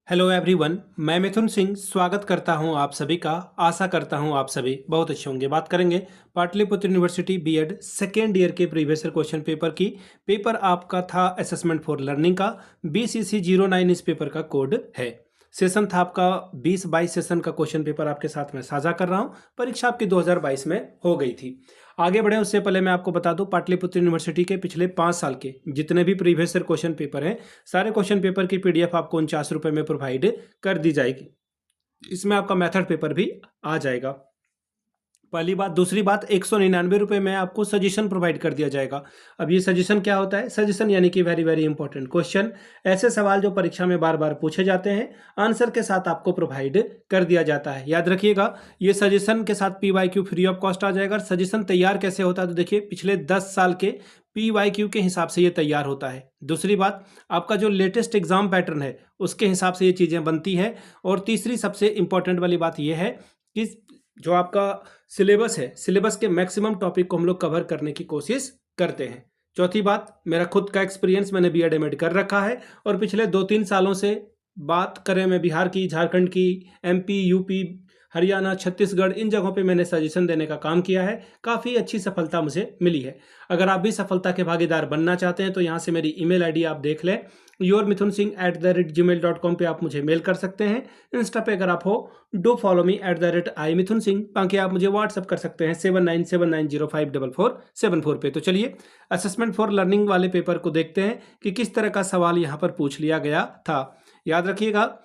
Hello everyone, मैं मिथुन सिंह स्वागत करता हूं आप सभी का। आशा करता हूं आप सभी बहुत अच्छे होंगे। बात करेंगे Pataliputra university BEd second year के प्रीवियस ईयर क्वेश्चन पेपर की। पेपर आपका था असेसमेंट फॉर लर्निंग का। BCC09 इस पेपर का कोड है। सेशन था आपका 20-22 सेशन का क्वेश्चन पेपर आपके साथ में साझा कर रहा हूं। परीक्षा आपकी 2022 में हो गई थी। आगे बढ़े उससे पहले मैं आपको बता दूं, पाटलिपुत्र यूनिवर्सिटी के पिछले 5 साल के जितने भी प्रीवियस ईयर क्वेश्चन पेपर हैं, सारे क्वेश्चन पेपर की PDF आपको 49 रुपये में प्रोवाइड कर दी जाएगी। इसमें आपका मेथड पेपर भी आ जाएगा। पहली बात। दूसरी बात, 199 रुपये में आपको सजेशन प्रोवाइड कर दिया जाएगा। अब ये सजेशन क्या होता है? सजेशन यानी कि वेरी वेरी इंपॉर्टेंट क्वेश्चन, ऐसे सवाल जो परीक्षा में बार बार पूछे जाते हैं, आंसर के साथ आपको प्रोवाइड कर दिया जाता है। याद रखिएगा, ये सजेशन के साथ PYQ फ्री ऑफ कॉस्ट आ जाएगा। सजेशन तैयार कैसे होता है? तो देखिए, पिछले 10 साल के PYQ के हिसाब से ये तैयार होता है। दूसरी बात, आपका जो लेटेस्ट एग्जाम पैटर्न है उसके हिसाब से ये चीज़ें बनती है। और तीसरी सबसे इंपॉर्टेंट वाली बात यह है कि जो आपका सिलेबस है, सिलेबस के मैक्सिमम टॉपिक को हम लोग कवर करने की कोशिश करते हैं। चौथी बात, मेरा खुद का एक्सपीरियंस, मैंने BEd MAd कर रखा है और पिछले 2-3 सालों से बात करें मैं बिहार की, झारखंड की, MP, UP, हरियाणा, छत्तीसगढ़, इन जगहों पे मैंने सजेशन देने का काम किया है। काफ़ी अच्छी सफलता मुझे मिली है। अगर आप भी सफलता के भागीदार बनना चाहते हैं तो यहाँ से मेरी email ID आप देख लें, yourmithunsingh@gmail.com पे आप मुझे मेल कर सकते हैं। इंस्टा पे अगर आप हो, डू फॉलो मी @imithunsingh। बाकी आप मुझे व्हाट्सअप कर सकते हैं 7979054474 पे। तो चलिए, असेसमेंट फॉर लर्निंग वाले पेपर को देखते हैं कि किस तरह का सवाल यहाँ पर पूछ लिया गया था। याद रखिएगा,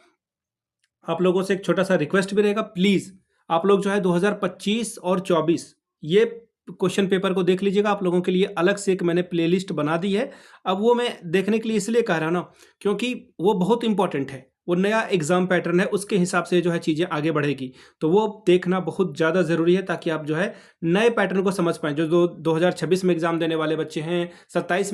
आप लोगों से एक छोटा सा रिक्वेस्ट भी रहेगा, प्लीज़ आप लोग जो है 2025 और 24 ये क्वेश्चन पेपर को देख लीजिएगा। आप लोगों के लिए अलग से एक मैंने प्लेलिस्ट बना दी है। अब वो मैं देखने के लिए इसलिए कह रहा हूं ना, क्योंकि वो बहुत इंपॉर्टेंट है। वो नया एग्जाम पैटर्न है, उसके हिसाब से जो है चीज़ें आगे बढ़ेगी, तो वो देखना बहुत ज़्यादा ज़रूरी है ताकि आप जो है नए पैटर्न को समझ पाएँ। जो 2026 में एग्जाम देने वाले बच्चे हैं, 27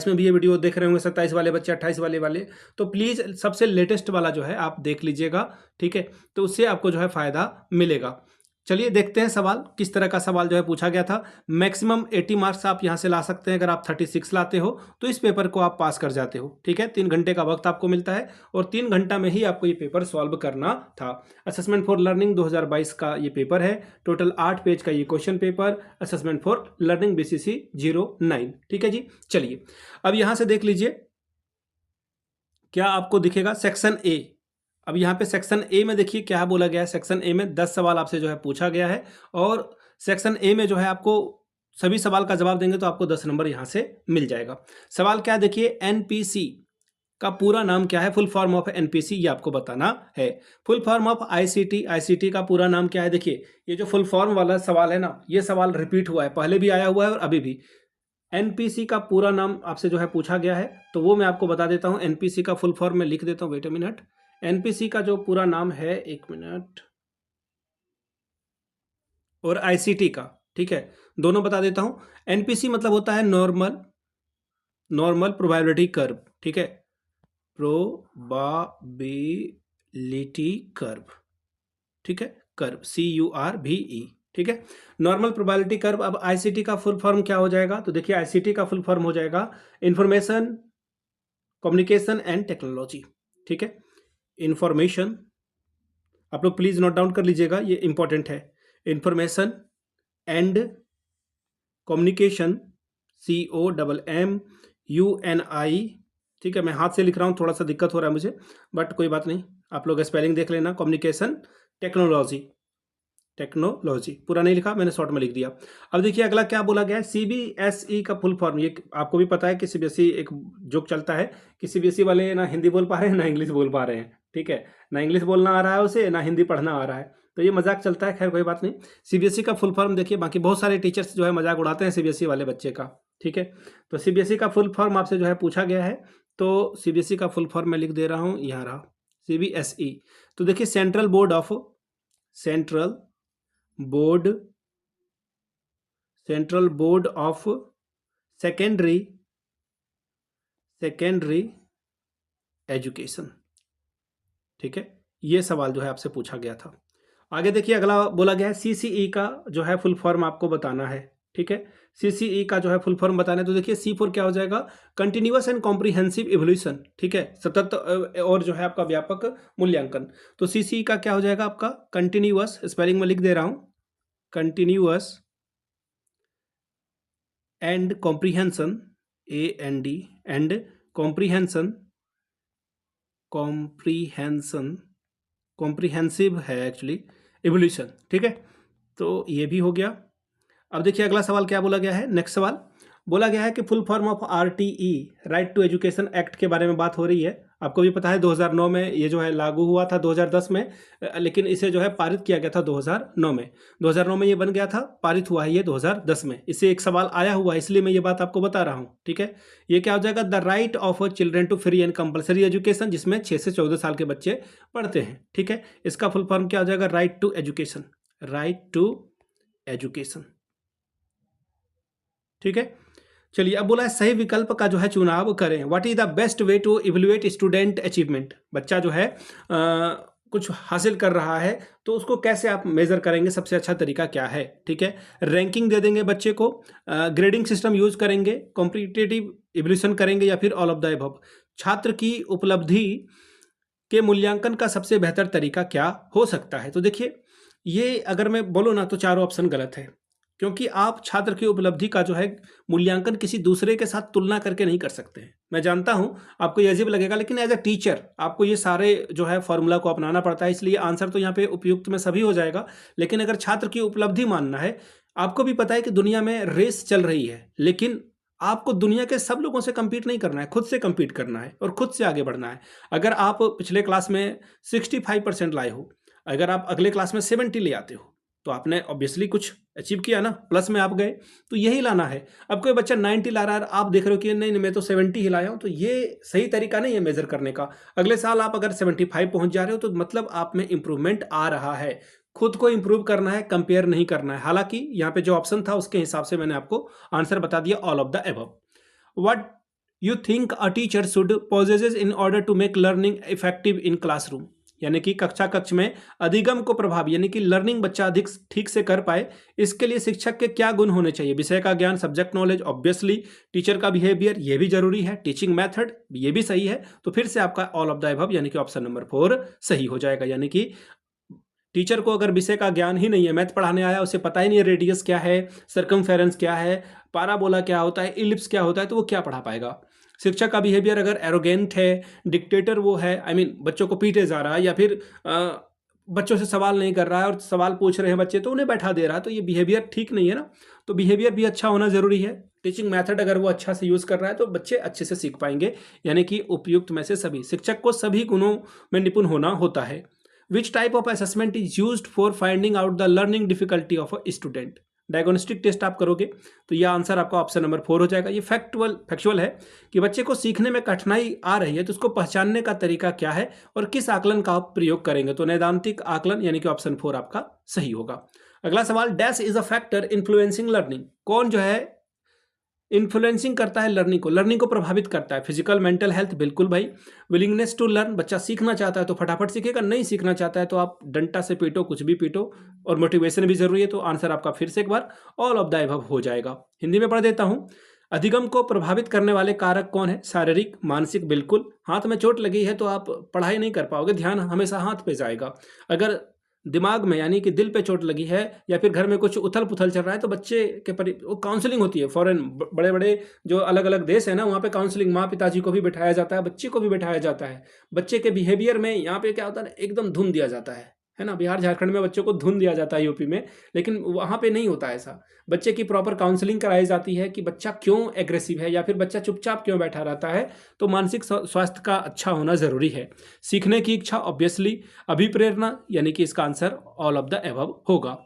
में भी ये वीडियो देख रहे होंगे, 27 वाले बच्चे, 28 वाले, तो प्लीज़ सबसे लेटेस्ट वाला जो है आप देख लीजिएगा, ठीक है? तो उससे आपको जो है फ़ायदा मिलेगा। चलिए देखते हैं सवाल, किस तरह का सवाल जो है पूछा गया था। मैक्सिमम 80 मार्क्स आप यहाँ से ला सकते हैं। अगर आप 36 लाते हो तो इस पेपर को आप पास कर जाते हो, ठीक है? 3 घंटे का वक्त आपको मिलता है और 3 घंटा में ही आपको ये पेपर सॉल्व करना था। असेसमेंट फॉर लर्निंग 2022 का ये पेपर है। टोटल 8 पेज का ये question paper, assessment for learning BCC09, ठीक है जी। चलिए, अब यहाँ से देख लीजिए, क्या आपको दिखेगा सेक्शन A। अब यहाँ पे सेक्शन A में देखिए क्या बोला गया है। सेक्शन A में 10 सवाल आपसे जो है पूछा गया है और सेक्शन A में जो है आपको सभी सवाल का जवाब देंगे तो आपको 10 नंबर यहाँ से मिल जाएगा। सवाल क्या है देखिए, NPC का पूरा नाम क्या है? फुल फॉर्म ऑफ NPC ये आपको बताना है। फुल फॉर्म ऑफ ICT का पूरा नाम क्या है? देखिए, ये जो फुल फॉर्म वाला सवाल है ना, ये सवाल रिपीट हुआ है, पहले भी आया हुआ है और अभी भी। NPC का पूरा नाम आपसे जो है पूछा गया है, तो वो मैं आपको बता देता हूँ। NPC का फुल फॉर्म मैं लिख देता हूँ, वेट अ मिनट। NPC का जो पूरा नाम है, एक मिनट, और ICT का, ठीक है, दोनों बता देता हूँ। NPC मतलब होता है नॉर्मल प्रोबेबिलिटी कर्व, ठीक है? प्रोबेबिलिटी कर्व, ठीक है? कर्व CURVE, ठीक है? Normal probability curve. अब ICT का फुल फॉर्म क्या हो जाएगा? तो देखिए, ICT का फुल फॉर्म हो जाएगा इंफॉर्मेशन कम्युनिकेशन एंड टेक्नोलॉजी, ठीक है? इंफॉर्मेशन, आप लोग प्लीज नोट डाउन कर लीजिएगा, ये इंपॉर्टेंट है। इंफॉर्मेशन एंड कम्युनिकेशन, COMMUNI, ठीक है? मैं हाथ से लिख रहा हूँ, थोड़ा सा दिक्कत हो रहा है मुझे, बट कोई बात नहीं, आप लोग स्पेलिंग देख लेना। कम्युनिकेशन टेक्नोलॉजी, पूरा नहीं लिखा मैंने, शॉर्ट में लिख दिया। अब देखिए अगला क्या बोला गया है, CBSE का फुल फॉर्म। ये आपको भी पता है कि CBSE एक जोक चलता है कि CBSE वाले ना हिंदी बोल पा रहे हैं ना इंग्लिश बोल पा रहे हैं, ठीक है? ना इंग्लिश बोलना आ रहा है उसे, ना हिंदी पढ़ना आ रहा है, तो ये मजाक चलता है। खैर कोई बात नहीं। CBSE का फुल फॉर्म देखिए, बाकी बहुत सारे टीचर्स जो है मजाक उड़ाते हैं CBSE वाले बच्चे का, ठीक है? तो CBSE का फुल फॉर्म आपसे जो है पूछा गया है, तो CBSE का फुल फॉर्म मैं लिख दे रहा हूँ, यहाँ रहा CBSE। तो देखिए, central board of secondary education, ठीक है? ये सवाल जो है आपसे पूछा गया था। आगे देखिए, अगला बोला गया है CCE का जो है फुल फॉर्म आपको बताना है, ठीक है? CCE का जो है फुल फॉर्म बताना है तो देखिए C4 क्या हो जाएगा, कंटिन्यूअस एंड कॉम्प्रिहेंसिव इवोल्यूशन, ठीक है, सतत और जो है आपका व्यापक मूल्यांकन। तो CCE का क्या हो जाएगा आपका, कंटिन्यूअस, स्पेलिंग में लिख दे रहा हूं, continuous and comprehension, AND and comprehension, comprehensive है एक्चुअली, इवोल्यूशन, ठीक है। तो ये भी हो गया। अब देखिए अगला सवाल क्या बोला गया है, नेक्स्ट सवाल बोला गया है कि full form of RTE, right to education act के बारे में बात हो रही है। आपको भी पता है 2009 में ये जो है लागू हुआ था 2010 में, लेकिन इसे जो है पारित किया गया था 2009 में। 2009 में ये बन गया था, पारित हुआ है ये 2010 में। इससे एक सवाल आया हुआ है, इसलिए मैं ये बात आपको बता रहा हूँ, ठीक है। ये क्या हो जाएगा, the right of children to free and compulsory education, जिसमें 6 से 14 साल के बच्चे पढ़ते हैं, ठीक है। इसका फुल फॉर्म क्या हो जाएगा, right to education, right to education, ठीक है। चलिए अब बोला है सही विकल्प का जो है चुनाव करें। What is the best way to evaluate student achievement, बच्चा जो है कुछ हासिल कर रहा है तो उसको कैसे आप मेजर करेंगे, सबसे अच्छा तरीका क्या है, ठीक है। रैंकिंग दे देंगे बच्चे को, ग्रेडिंग सिस्टम यूज करेंगे, कॉम्पिटिटिव इवोल्यूशन करेंगे, या फिर ऑल ऑफ द अबव। छात्र की उपलब्धि के मूल्यांकन का सबसे बेहतर तरीका क्या हो सकता है। तो देखिए ये अगर मैं बोलूँ ना तो चारों ऑप्शन गलत है, क्योंकि आप छात्र की उपलब्धि का जो है मूल्यांकन किसी दूसरे के साथ तुलना करके नहीं कर सकते हैं। मैं जानता हूं आपको ये अजीब लगेगा, लेकिन एज अ टीचर आपको ये सारे जो है फॉर्मूला को अपनाना पड़ता है, इसलिए आंसर तो यहाँ पे उपयुक्त में सभी हो जाएगा। लेकिन अगर छात्र की उपलब्धि मानना है, आपको भी पता है कि दुनिया में रेस चल रही है, लेकिन आपको दुनिया के सब लोगों से compete नहीं करना है, खुद से compete करना है और खुद से आगे बढ़ना है। अगर आप पिछले क्लास में 65% लाए हो, अगर आप अगले क्लास में 70 ले आते हो, तो आपने ऑब्वियसली कुछ अचीव किया ना, प्लस में आप गए। तो यही लाना है। अब कोई बच्चा 90 ला रहा है, आप देख रहे हो कि नहीं नहीं मैं तो 70 ही लाया हूं, तो ये सही तरीका नहीं है मेजर करने का। अगले साल आप अगर 75 पहुंच जा रहे हो तो मतलब आप में इंप्रूवमेंट आ रहा है। खुद को इंप्रूव करना है, कंपेयर नहीं करना है। हालांकि यहाँ पे जो ऑप्शन था उसके हिसाब से मैंने आपको आंसर बता दिया, all of the above. What you think a teacher should possesses in order to make learning effective in classroom, यानी कि कक्ष में अधिगम को प्रभावी, यानी कि लर्निंग बच्चा अधिक ठीक से कर पाए, इसके लिए शिक्षक के क्या गुण होने चाहिए। विषय का ज्ञान, सब्जेक्ट नॉलेज, ऑब्वियसली टीचर का बिहेवियर ये भी जरूरी है, टीचिंग मेथड ये भी सही है। तो फिर से आपका ऑल ऑफ द अबव यानी कि ऑप्शन नंबर 4 सही हो जाएगा। यानी कि टीचर को अगर विषय का ज्ञान ही नहीं है, मैथ पढ़ाने आया उसे पता ही नहीं है रेडियस क्या है, सर्कमफेरेंस क्या है, पाराबोला क्या होता है, इलिप्स क्या होता है, तो वो क्या पढ़ा पाएगा। शिक्षक का बिहेवियर अगर एरोगेंट है, डिक्टेटर वो है, आई मीन बच्चों को पीटे जा रहा है, या फिर बच्चों से सवाल नहीं कर रहा है और सवाल पूछ रहे हैं बच्चे तो उन्हें बैठा दे रहा है, तो ये बिहेवियर ठीक नहीं है ना। तो बिहेवियर भी अच्छा होना जरूरी है। टीचिंग मेथड अगर वो अच्छा से यूज कर रहा है तो बच्चे अच्छे से सीख पाएंगे। यानी कि उपयुक्त में से सभी, शिक्षक को सभी गुणों में निपुण होना होता है। Which type of assessment is used for finding out the learning difficulty of a student. Diagnostic test आप करोगे तो यह आंसर आपका ऑप्शन नंबर 4 हो जाएगा। ये फैक्चुअल है कि बच्चे को सीखने में कठिनाई आ रही है तो उसको पहचानने का तरीका क्या है और किस आकलन का आप प्रयोग करेंगे। तो नैदांतिक आकलन यानी कि ऑप्शन 4 आपका सही होगा। अगला सवाल, dash is a factor influencing learning. कौन जो है इन्फ्लुएंसिंग करता है लर्निंग को प्रभावित करता है। फिजिकल, मेंटल हेल्थ, बिल्कुल भाई। विलिंगनेस टू लर्न, बच्चा सीखना चाहता है तो फटाफट सीखेगा, नहीं सीखना चाहता है तो आप डंटा से पीटो, कुछ भी पीटो। और मोटिवेशन भी जरूरी है। तो आंसर आपका फिर से एक बार ऑल ऑफ द अबव हो जाएगा। हिंदी में पढ़ देता हूं। अधिगम को प्रभावित करने वाले कारक कौन है? शारीरिक, मानसिक, बिल्कुल। हाथ में चोट लगी है तो आप पढ़ाई नहीं कर पाओगे, ध्यान हमेशा हाथ पे जाएगा। अगर दिमाग में यानी कि दिल पे चोट लगी है या फिर घर में कुछ उथल पुथल चल रहा है तो बच्चे के वो काउंसलिंग होती है। फॉरेन बड़े बड़े जो अलग अलग देश है ना, वहाँ पे काउंसलिंग, माँ पिताजी को भी बैठाया जाता है, बच्चे को भी बैठाया जाता है। बच्चे के बिहेवियर में यहाँ पे क्या होता है, एकदम धुन दिया जाता है ना। बिहार झारखंड में बच्चों को धुन दिया जाता है, यूपी में, लेकिन वहाँ पे नहीं होता ऐसा। बच्चे की प्रॉपर काउंसलिंग कराई जाती है कि बच्चा क्यों एग्रेसिव है या फिर बच्चा चुपचाप क्यों बैठा रहता है। तो मानसिक स्वास्थ्य का अच्छा होना जरूरी है। सीखने की इच्छा, ऑब्वियसली। अभिप्रेरणा, यानी कि इसका answer all of the above होगा।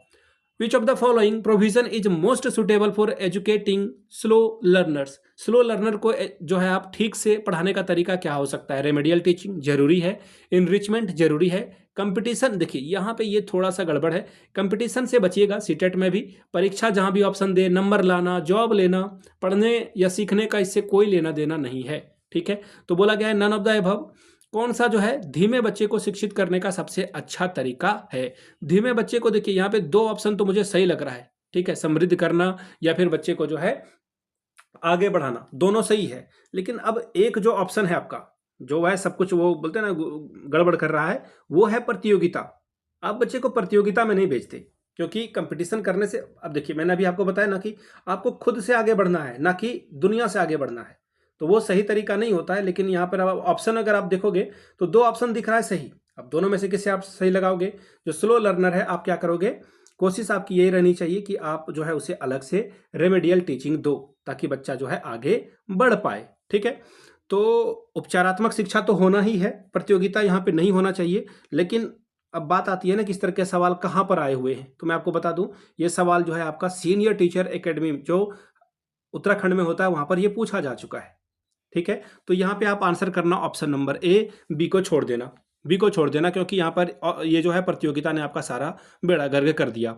Which of the following provision is most suitable for educating slow learners. Slow learner को जो है आप ठीक से पढ़ाने का तरीका क्या हो सकता है? रेमेडियल टीचिंग जरूरी है, इनरिचमेंट जरूरी है, कंपटीशन। देखिए यहाँ पे ये थोड़ा सा गड़बड़ है, कंपटीशन से बचिएगा। सीटेट में भी, परीक्षा जहाँ भी ऑप्शन दे, नंबर लाना, जॉब लेना, पढ़ने या सीखने का इससे कोई लेना देना नहीं है, ठीक है। तो बोला गया है नन ऑफ द अबव। कौन सा जो है धीमे बच्चे को शिक्षित करने का सबसे अच्छा तरीका है? धीमे बच्चे को देखिए यहाँ पे 2 ऑप्शन तो मुझे सही लग रहा है, ठीक है, समृद्ध करना या फिर बच्चे को जो है आगे बढ़ाना, दोनों सही है। लेकिन अब एक जो ऑप्शन है आपका, जो वह सब कुछ वो बोलते हैं ना गड़बड़ कर रहा है, वो है प्रतियोगिता। आप बच्चे को प्रतियोगिता में नहीं भेजते, क्योंकि कंपटीशन करने से, अब देखिए मैंने अभी आपको बताया ना कि आपको खुद से आगे बढ़ना है, ना कि दुनिया से आगे बढ़ना है, तो वो सही तरीका नहीं होता है। लेकिन यहाँ पर अब ऑप्शन अगर आप देखोगे तो 2 ऑप्शन दिख रहा है सही। अब दोनों में से किसे आप सही लगाओगे? जो स्लो लर्नर है, आप क्या करोगे, कोशिश आपकी यही रहनी चाहिए कि आप जो है उसे अलग से रेमेडियल टीचिंग दो, ताकि बच्चा जो है आगे बढ़ पाए। ठीक है, तो उपचारात्मक शिक्षा तो होना ही है, प्रतियोगिता यहाँ पे नहीं होना चाहिए। लेकिन अब बात आती है ना किस तरह के सवाल कहाँ पर आए हुए हैं, तो मैं आपको बता दूं, ये सवाल जो है आपका सीनियर टीचर एकेडमी जो उत्तराखंड में होता है वहां पर ये पूछा जा चुका है। ठीक है, तो यहाँ पे आप आंसर करना ऑप्शन नंबर ए, बी को छोड़ देना, बी को छोड़ देना, क्योंकि यहाँ पर ये जो है प्रतियोगिता ने आपका सारा बेड़ा गर्क कर दिया।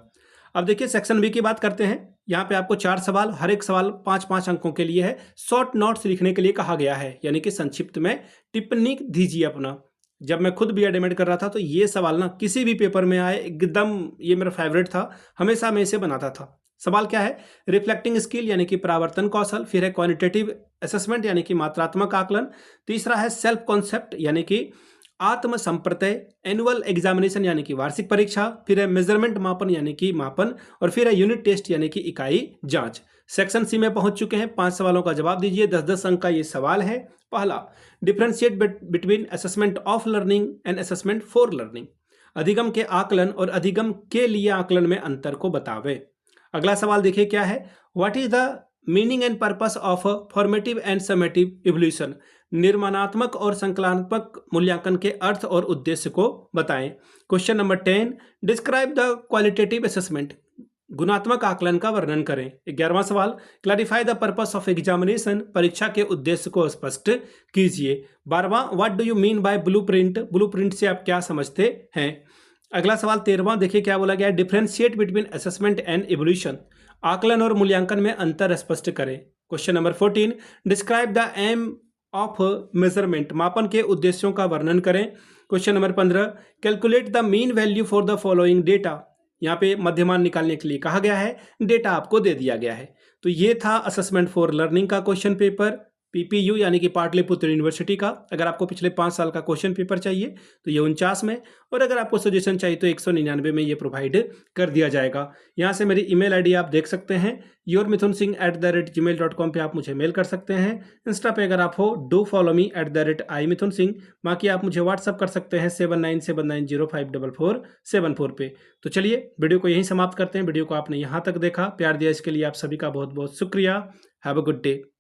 अब देखिए सेक्शन बी की बात करते हैं। यहाँ पे आपको 4 सवाल, हर एक सवाल 5-5 अंकों के लिए है। शॉर्ट नोट्स लिखने के लिए कहा गया है, यानी कि संक्षिप्त में टिप्पणी दीजिए अपना। जब मैं खुद बी एड एम एड कर रहा था तो ये सवाल ना किसी भी पेपर में आए, एकदम ये मेरा फेवरेट था, हमेशा मैं इसे बनाता था। सवाल क्या है? रिफ्लेक्टिंग स्किल यानी कि परावर्तन कौशल, फिर है क्वांटिटेटिव असेसमेंट यानी कि मात्रात्मक आकलन, तीसरा है सेल्फ कॉन्सेप्ट यानी कि आत्म संप्रत्यय, एनुअल एग्जामिनेशन यानी कि वार्षिक परीक्षा, फिर है मेजरमेंट मापन यानी कि मापन, और फिर है यूनिट टेस्ट यानी कि इकाई जांच। सेक्शन सी में पहुंच चुके हैं। 5 सवालों का जवाब दीजिए। 10-10 अंक का ये सवाल है। पहला, differentiate between assessment of learning and assessment for learning, अधिगम के आकलन और अधिगम के लिए आकलन में अंतर को बतावे। अगला सवाल देखिए क्या है, what is the meaning and purpose of formative and summative evaluation, निर्माणात्मक और संकलनात्मक मूल्यांकन के अर्थ और उद्देश्य को बताएं। Question number 10, describe the qualitative assessment, गुणात्मक आकलन का वर्णन करें। 11वां सवाल, clarify the purpose of examination, परीक्षा के उद्देश्य को स्पष्ट कीजिए। 12वां, what do you mean by blueprint, blueprint से आप क्या समझते हैं। अगला सवाल 13वां, देखिए क्या बोला गया है, differentiate between assessment and evaluation, आकलन और मूल्यांकन में अंतर स्पष्ट करें। Question number 14, describe the aim of measurement, मापन के उद्देश्यों का वर्णन करें। Question number 15, calculate the mean value for the following data, यहाँ पे मध्यमान निकालने के लिए कहा गया है, डेटा आपको दे दिया गया है। तो ये था असेसमेंट फॉर लर्निंग का क्वेश्चन पेपर, पीपीयू यानी कि पाटलिपुत्र यूनिवर्सिटी का। अगर आपको पिछले 5 साल का क्वेश्चन पेपर चाहिए तो ये 49 में, और अगर आपको सजेशन चाहिए तो 199 में ये प्रोवाइड कर दिया जाएगा। यहाँ से मेरी ईमेल आईडी आप देख सकते हैं, yourmithunsingh@gmail.com पे आप मुझे मेल कर सकते हैं। इंस्टा पे अगर आप हो, डू फॉलो मी @imithunsingh। बाकी आप मुझे व्हाट्सअप कर सकते हैं 7979054474 पे। तो चलिए वीडियो को यहीं समाप्त करते हैं। वीडियो को आपने यहाँ तक देखा, प्यार दिया इसके लिए आप सभी का बहुत बहुत शुक्रिया। Have a good day.